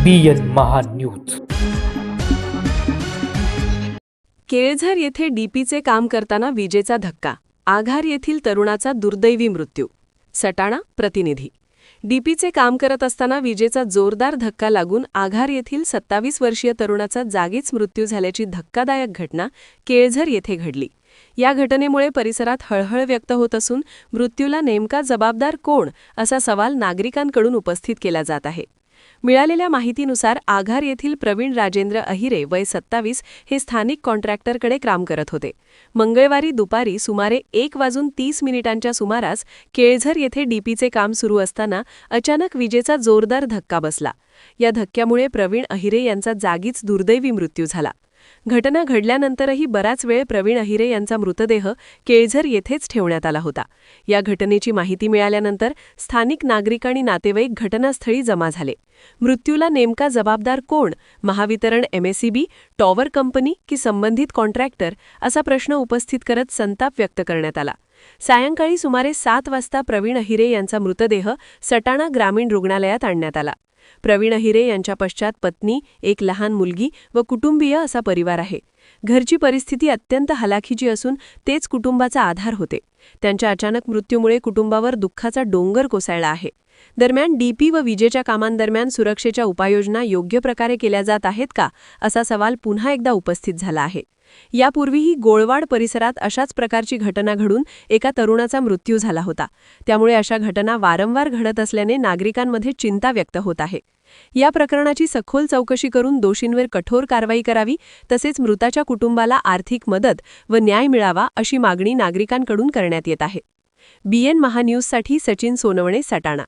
BN Mahanews. Kelzar येथे डीपीचे काम करताना विजेचा धक्का. आघार येथील तरुणाचा दुर्दैवी मृत्यू. सटाणा प्रतिनिधी. डीपीचे काम करत असताना विजेचा जोरदार धक्का लागून आघार येथील 27 वर्षीय तरुणाचा जागीच मृत्यू झाल्याची धक्कादायक घटना केळझर येथे घडली. या घटनेमुळे परिसरात हळहळ व्यक्त होत असून मृत्यूला नेमका जबाबदार कोण असा सवाल नागरिकांकडून उपस्थित केला जात आहे. मिळालेल्या माहितीनुसार आघार येथील प्रवीण राजेंद्र अहिरे वय 27 हे स्थानिक कॉन्ट्रॅक्टरकडे काम करत होते. मंगळवारी दुपारी सुमारे 1:30 सुमारास केळझर येथे डीपीचे काम सुरू असताना अचानक विजेचा जोरदार धक्का बसला. या धक्क्यामुळे प्रवीण अहिरे यांचा जागीच दुर्दैवी मृत्यू झाला. घटना घडल्यानंतरही बराच वेळ प्रवीण अहिरे यांचा मृतदेह केळझर येथेच ठेवण्यात आला होता. या घटनेची माहिती मिळाल्यानंतर स्थानिक नागरिक आणि नातेवाईक घटनास्थळी जमा झाले. मृत्यूला नेमका जबाबदार कोण? महावितरण, MSEB, टॉवर कंपनी की संबंधित कॉन्ट्रॅक्टर असा प्रश्न उपस्थित करत संताप व्यक्त करण्यात आला. सायंकाळी सुमारे 7 वाजता प्रवीण अहिरे यांचा मृतदेह सटाणा ग्रामीण रुग्णालयात आणण्यात आला. प्रवीण अहिरे यांच्या पश्चात पत्नी, एक लहान मुलगी व कुटुंबीय असा परिवार आहे. घरची परिस्थिती अत्यंत हलाखीची असून तेच कुटुंबाचा आधार होते. त्यांच्या अचानक मृत्यूमुळे कुटुंबावर दुःखाचा डोंगर कोसळला आहे. दरम्यान डीपी व विजेच्या कामांदरम्यान सुरक्षेच्या उपाययोजना योग्य प्रकारे केल्या जात आहेत का असा सवाल पुन्हा एकदा उपस्थित झाला आहे. यापूर्वीही गोळवाड परिसरात अशाच प्रकारची घटना घडून एका तरुणाचा मृत्यू झाला होता. त्यामुळे अशा घटना वारंवार घडत असल्याने नागरिकांमध्ये चिंता व्यक्त होत आहे. या प्रकरणाची सखोल चौकशी करून दोषींवर कठोर कारवाई करावी तसेच मृताच्या कुटुंबाला आर्थिक मदत व न्याय मिळावा अशी मागणी नागरिकांकडून करण्यात येत आहे. BN महान्यूजसाठी सचिन सोनवणे, सटाणा.